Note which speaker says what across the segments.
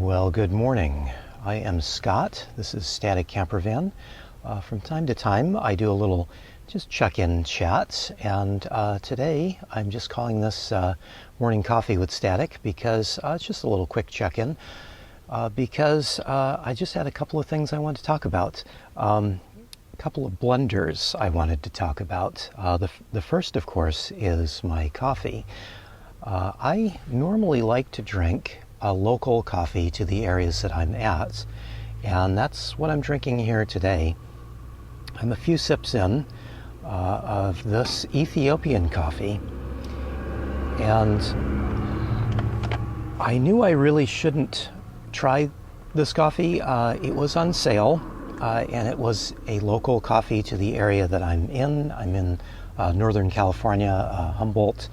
Speaker 1: Well, good morning. I am Scott. This is StaticCampervan. From time to time, I do a little just check-in chat, and today I'm just calling this Morning Coffee with Static because it's just a little quick check-in because I just had a couple of things I wanted to talk about. A couple of blunders I wanted to talk about. The first, of course, is my coffee. I normally like to drink a local coffee to the areas that I'm at, and that's what I'm drinking here today. I'm a few sips in of this Ethiopian coffee, and I knew I really shouldn't try this coffee. It was on sale, and it was a local coffee to the area that I'm in. I'm in Northern California, Humboldt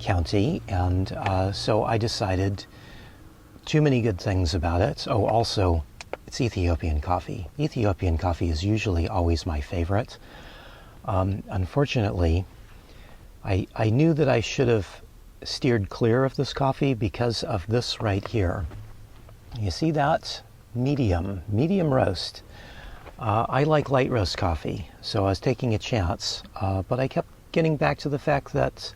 Speaker 1: County, and so I decided too many good things about it. Oh, also, it's Ethiopian coffee. Ethiopian coffee is usually always my favorite. Unfortunately, I knew that I should have steered clear of this coffee because of this right here. You see that? Medium roast. I like light roast coffee, so I was taking a chance, but I kept getting back to the fact that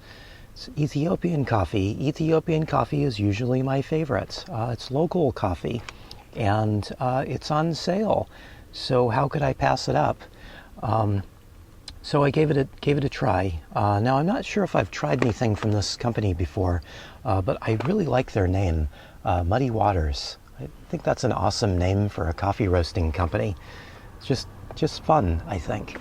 Speaker 1: it's Ethiopian coffee. Ethiopian coffee is usually my favorite. It's local coffee, and it's on sale. So how could I pass it up? So I gave it a try. Now I'm not sure if I've tried anything from this company before, but I really like their name, Muddy Waters. I think that's an awesome name for a coffee roasting company. It's just fun, I think.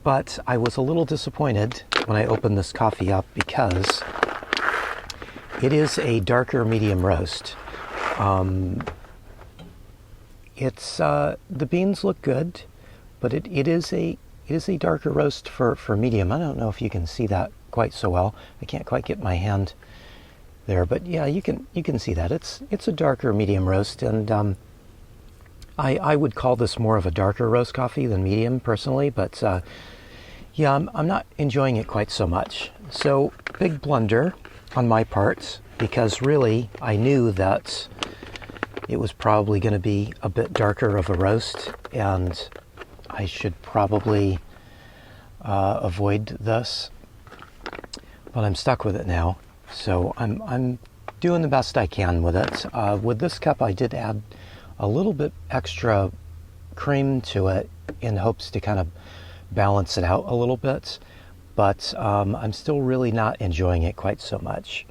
Speaker 1: But I was a little disappointed when I opened this coffee up because it is a darker medium roast. The beans look good, but it is a darker roast for medium. I don't know if you can see that quite so well. I can't quite get my hand there, but yeah, you can see that. It's a darker medium roast, and I would call this more of a darker roast coffee than medium personally, but yeah, I'm not enjoying it quite so much. So big blunder on my part, because really I knew that it was probably going to be a bit darker of a roast, and I should probably avoid this, but I'm stuck with it now. So I'm doing the best I can with it. With this cup, I did add a little bit extra cream to it in hopes to kind of balance it out a little bit, but I'm still really not enjoying it quite so much.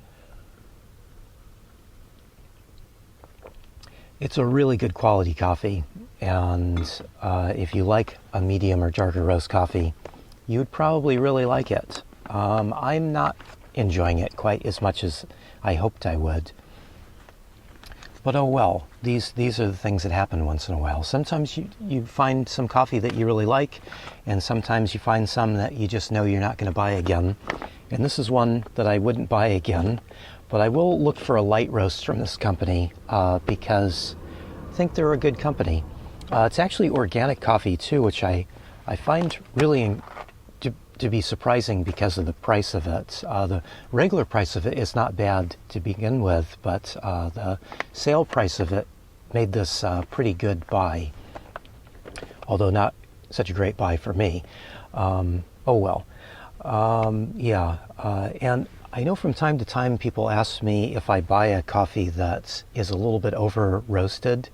Speaker 1: It's a really good quality coffee, and if you like a medium or darker roast coffee, you'd probably really like it. I'm not enjoying it quite as much as I hoped I would. But oh well, these are the things that happen once in a while. Sometimes you find some coffee that you really like, and sometimes you find some that you just know you're not going to buy again. And this is one that I wouldn't buy again, but I will look for a light roast from this company because I think they're a good company. It's actually organic coffee too, which I find really to be surprising because of the price of it. The regular price of it is not bad to begin with, but the sale price of it made this a pretty good buy, although not such a great buy for me. Oh well. Yeah, and I know from time to time people ask me if I buy a coffee that is a little bit over roasted,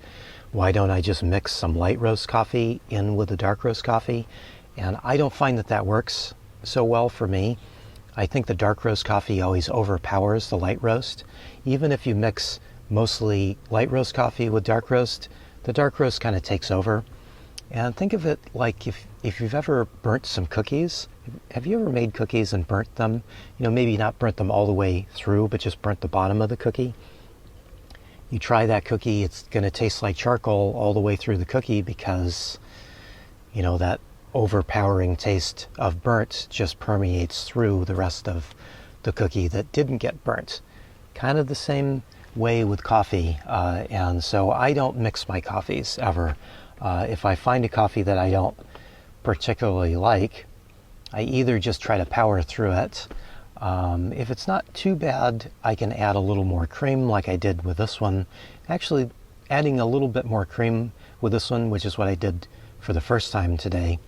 Speaker 1: why don't I just mix some light roast coffee in with the dark roast coffee? And I don't find that works so well for me. I think the dark roast coffee always overpowers the light roast. Even if you mix mostly light roast coffee with dark roast, the dark roast kind of takes over. And think of it like if you've ever burnt some cookies. Have you ever made cookies and burnt them? You know, maybe not burnt them all the way through, but just burnt the bottom of the cookie. You try that cookie, it's going to taste like charcoal all the way through the cookie because, you know, that overpowering taste of burnt just permeates through the rest of the cookie that didn't get burnt. Kind of the same way with coffee, and so I don't mix my coffees ever. If I find a coffee that I don't particularly like, I either just try to power through it, If it's not too bad, I can add a little more cream like I did with this one. Actually, adding a little bit more cream with this one, which is what I did for the first time today.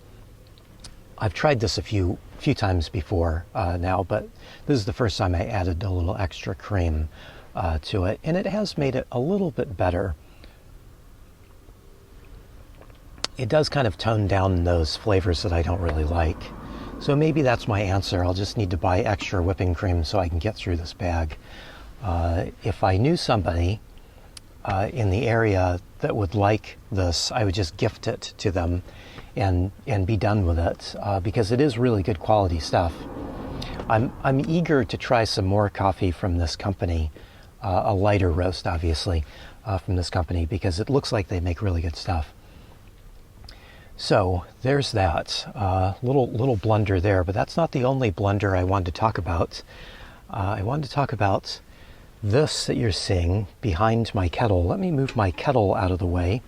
Speaker 1: I've tried this a few times before now, but this is the first time I added a little extra cream to it, and it has made it a little bit better. It does kind of tone down those flavors that I don't really like. So maybe that's my answer. I'll just need to buy extra whipping cream so I can get through this bag. If I knew somebody in the area that would like this, I would just gift it to them and be done with it, because it is really good quality stuff. I'm eager to try some more coffee from this company, a lighter roast obviously, from this company, because it looks like they make really good stuff. So there's that little blunder there, but that's not the only blunder I wanted to talk about. I wanted to talk about this that you're seeing behind my kettle. Let me move my kettle out of the way,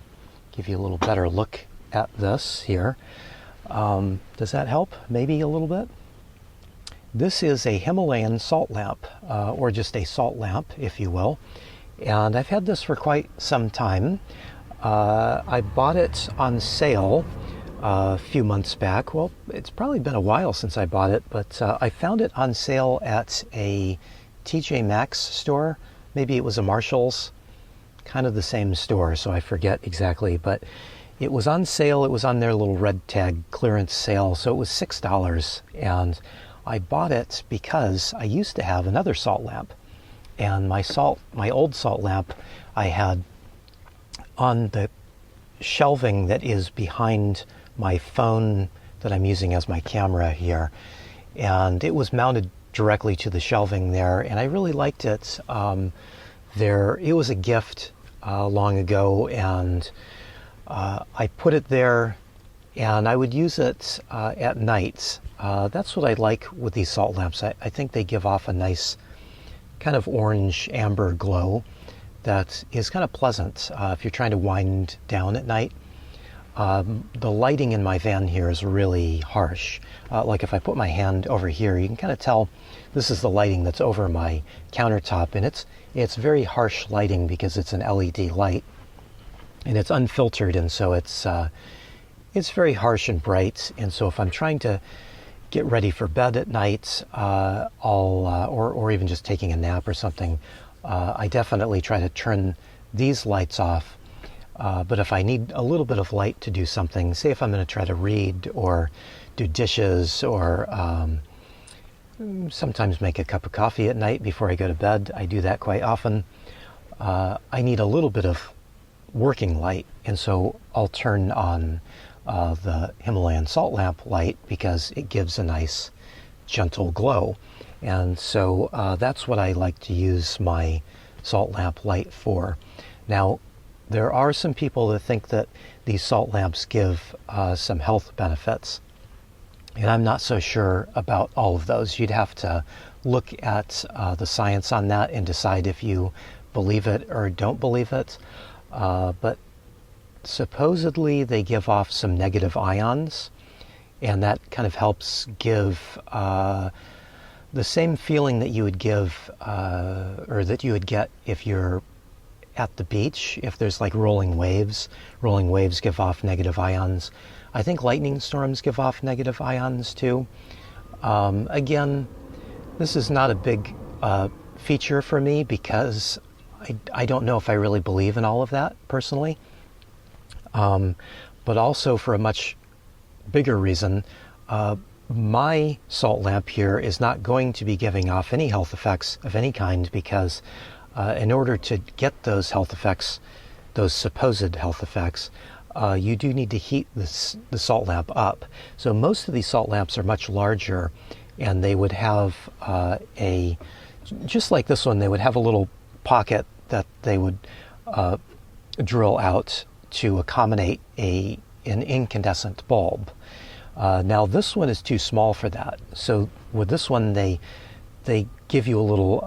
Speaker 1: give you a little better look at this here. Does that help? Maybe a little bit? This is a Himalayan salt lamp, or just a salt lamp, if you will. And I've had this for quite some time. I bought it on sale a few months back. Well, it's probably been a while since I bought it, but I found it on sale at a TJ Maxx store. Maybe it was a Marshall's, kind of the same store, so I forget exactly, but it was on sale. It was on their little red tag clearance sale, so it was $6, and I bought it because I used to have another salt lamp, and my old salt lamp I had on the shelving that is behind my phone that I'm using as my camera here, and it was mounted directly to the shelving there, and I really liked it. It was a gift long ago, and I put it there, and I would use it at night. That's what I like with these salt lamps. I think they give off a nice kind of orange amber glow that is kind of pleasant if you're trying to wind down at night. The lighting in my van here is really harsh. Like if I put my hand over here, you can kind of tell this is the lighting that's over my countertop, and it's very harsh lighting because it's an LED light, and it's unfiltered, and so it's very harsh and bright. And so if I'm trying to get ready for bed at night, or even just taking a nap or something, I definitely try to turn these lights off. But if I need a little bit of light to do something, say if I'm going to try to read or do dishes, or sometimes make a cup of coffee at night before I go to bed, I do that quite often, I need a little bit of working light, and so I'll turn on the Himalayan salt lamp light because it gives a nice gentle glow. And so that's what I like to use my salt lamp light for. Now, there are some people that think that these salt lamps give some health benefits, and I'm not so sure about all of those. You'd have to look at the science on that and decide if you believe it or don't believe it. But supposedly they give off some negative ions, and that kind of helps give the same feeling that you would give, or that you would get if you're at the beach, if there's like rolling waves. Rolling waves give off negative ions. I think lightning storms give off negative ions too. Again, this is not a big feature for me because I don't know if I really believe in all of that personally. But also for a much bigger reason, my salt lamp here is not going to be giving off any health effects of any kind, because in order to get those health effects, those supposed health effects, you do need to heat the salt lamp up. So most of these salt lamps are much larger, and they would have just like this one, they would have a little pocket that they would drill out to accommodate an incandescent bulb. Now this one is too small for that. So with this one, they give you a little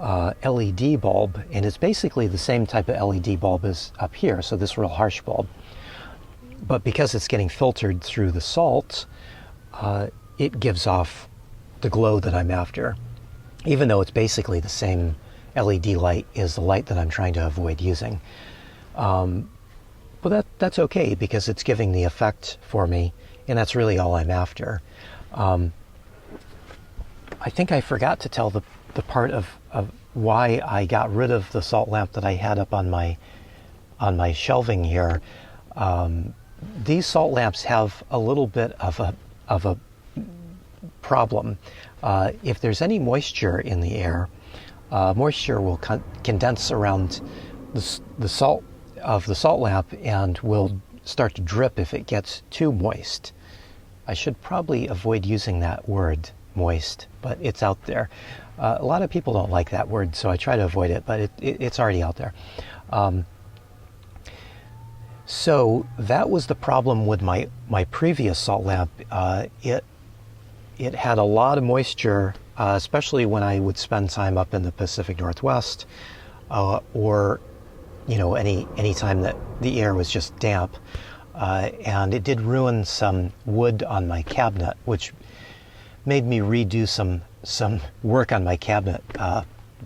Speaker 1: LED bulb, and it's basically the same type of LED bulb as up here, so this real harsh bulb. But because it's getting filtered through the salt, it gives off the glow that I'm after. even though it's basically the same LED light as the light that I'm trying to avoid using. But that's okay, because it's giving the effect for me, and that's really all I'm after. I think I forgot to tell the part of why I got rid of the salt lamp that I had up on my shelving here. These salt lamps have a little bit of a problem. If there's any moisture in the air, moisture will condense around the salt of the salt lamp and will start to drip if it gets too moist. I should probably avoid using that word, moist, but it's out there. A lot of people don't like that word, so I try to avoid it, but it's already out there. So that was the problem with my previous salt lamp. It had a lot of moisture, especially when I would spend time up in the Pacific Northwest, or any time that the air was just damp, and it did ruin some wood on my cabinet, which made me redo some work on my cabinet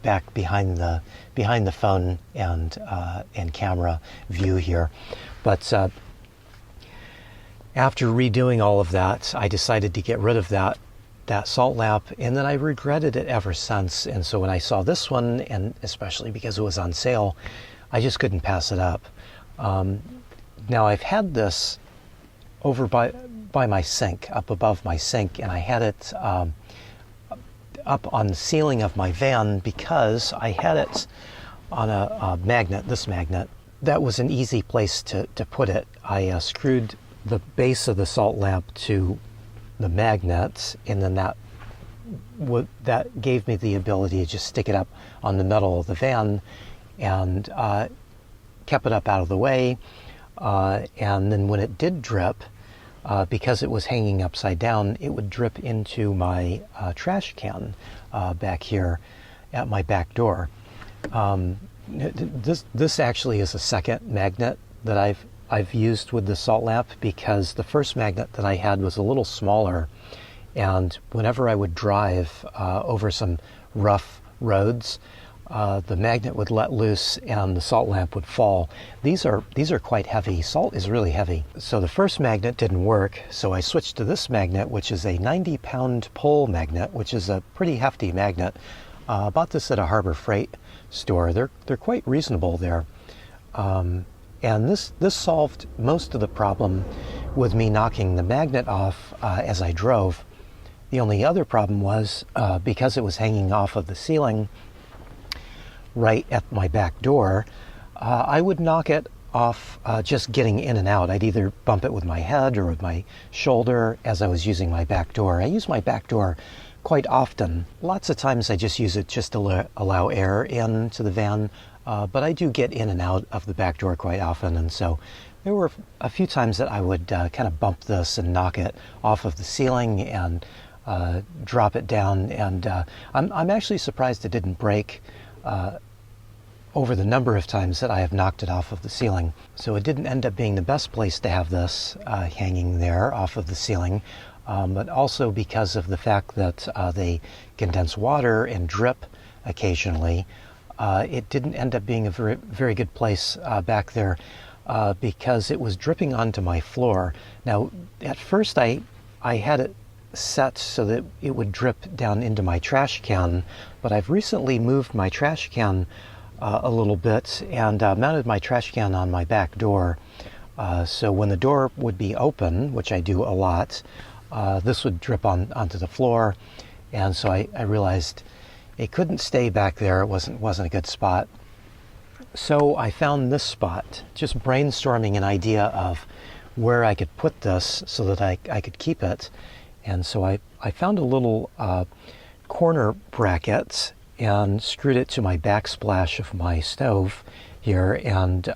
Speaker 1: back behind the phone and camera view here. But after redoing all of that, I decided to get rid of that salt lamp, and then I regretted it ever since. And so when I saw this one, and especially because it was on sale, I just couldn't pass it up. Now I've had this over by my sink, up above my sink, and I had it up on the ceiling of my van because I had it on a magnet, this magnet. That was an easy place to put it. I screwed the base of the salt lamp to the magnet, and then that gave me the ability to just stick it up on the metal of the van, and kept it up out of the way. And then when it did drip, because it was hanging upside down, it would drip into my trash can back here at my back door. This actually is a second magnet that I've used with the salt lamp, because the first magnet that I had was a little smaller, and whenever I would drive over some rough roads, the magnet would let loose and the salt lamp would fall. These are quite heavy. Salt is really heavy. So the first magnet didn't work, so I switched to this magnet, which is a 90-pound pole magnet, which is a pretty hefty magnet. Bought this at a Harbor Freight store. They're quite reasonable there. And this solved most of the problem with me knocking the magnet off as I drove. The only other problem was because it was hanging off of the ceiling right at my back door, I would knock it off just getting in and out. I'd either bump it with my head or with my shoulder as I was using my back door. I use my back door quite often. Lots of times I just use it just to allow air into the van, but I do get in and out of the back door quite often, and so there were a few times that I would kind of bump this and knock it off of the ceiling and drop it down, and I'm actually surprised it didn't break over the number of times that I have knocked it off of the ceiling. So it didn't end up being the best place to have this hanging there off of the ceiling, but also because of the fact that they condense water and drip occasionally, it didn't end up being a very, very good place back there because it was dripping onto my floor. Now, at first I had it set so that it would drip down into my trash can, but I've recently moved my trash can a little bit and mounted my trash can on my back door. So when the door would be open, which I do a lot, this would drip onto the floor, and so I realized it couldn't stay back there. It wasn't a good spot. So I found this spot, just brainstorming an idea of where I could put this so that I could keep it. And so I found a little corner bracket and screwed it to my backsplash of my stove here, and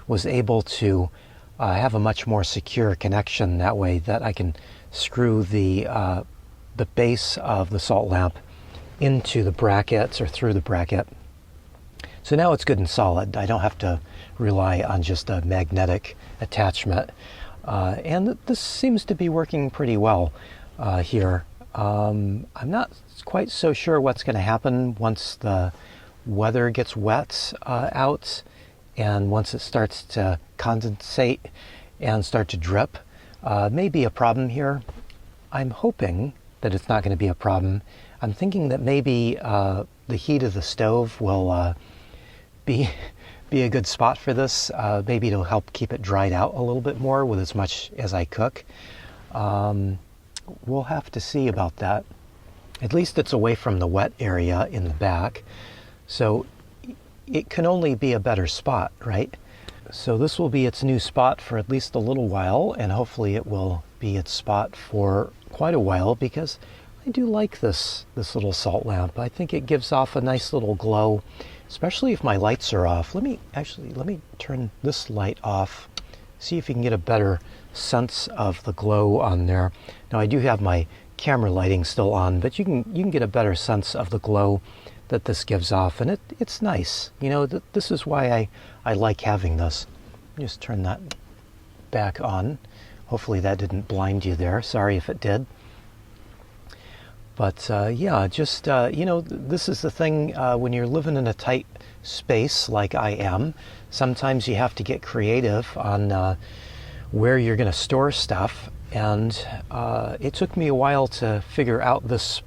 Speaker 1: was able to have a much more secure connection that way, that I can screw the base of the salt lamp into the brackets or through the bracket. So now it's good and solid. I don't have to rely on just a magnetic attachment. And this seems to be working pretty well here. I'm not quite so sure what's going to happen once the weather gets wet out, and once it starts to condensate and start to drip. May be a problem here. I'm hoping that it's not going to be a problem. I'm thinking that maybe the heat of the stove will be a good spot for this. Maybe it'll help keep it dried out a little bit more with as much as I cook. We'll have to see about that. At least it's away from the wet area in the back, so it can only be a better spot, right? So this will be its new spot for at least a little while, and hopefully it will be its spot for quite a while, because I do like this little salt lamp. I think it gives off a nice little glow, especially if my lights are off. Let me turn this light off, see if you can get a better sense of the glow on there. Now I do have my camera lighting still on, but you can get a better sense of the glow that this gives off, and it's nice. You know, this is why I like having this. Just turn that back on. Hopefully that didn't blind you there. Sorry if it did. But yeah, just you know, this is the thing when you're living in a tight space like I am. Sometimes you have to get creative on where you're going to store stuff, and it took me a while to figure out this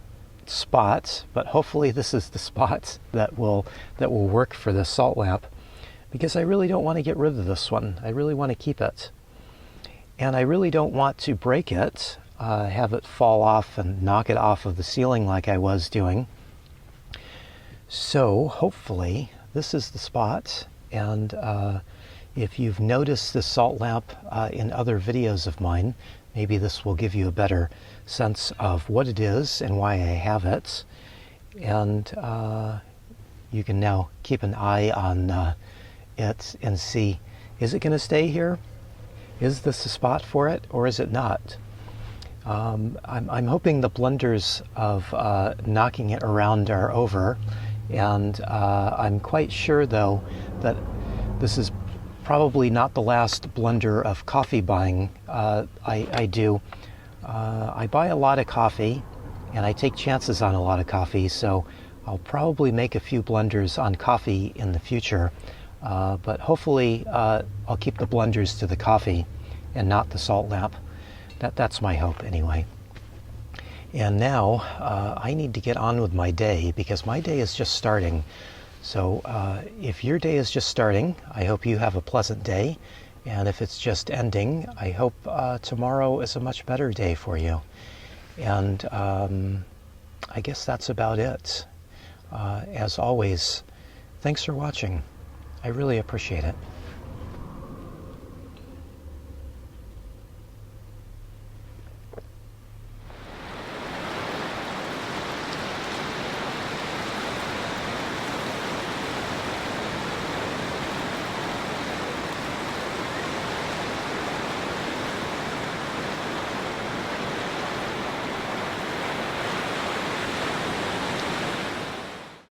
Speaker 1: spot, but hopefully this is the spot that will work for this salt lamp, because I really don't want to get rid of this one. I really want to keep it, and I really don't want to break it, have it fall off and knock it off of the ceiling like I was doing. So hopefully this is the spot. And if you've noticed this salt lamp in other videos of mine, maybe this will give you a better sense of what it is and why I have it. And you can now keep an eye on it and see, is it going to stay here? Is this the spot for it, or is it not? I'm hoping the blunders of knocking it around are over, and I'm quite sure though that this is probably not the last blunder of coffee buying I do. I buy a lot of coffee, and I take chances on a lot of coffee, so I'll probably make a few blunders on coffee in the future, but hopefully I'll keep the blunders to the coffee and not the salt lamp. That's my hope anyway. And now I need to get on with my day, because my day is just starting. So if your day is just starting, I hope you have a pleasant day. And if it's just ending, I hope tomorrow is a much better day for you. And I guess that's about it. As always, thanks for watching. I really appreciate it.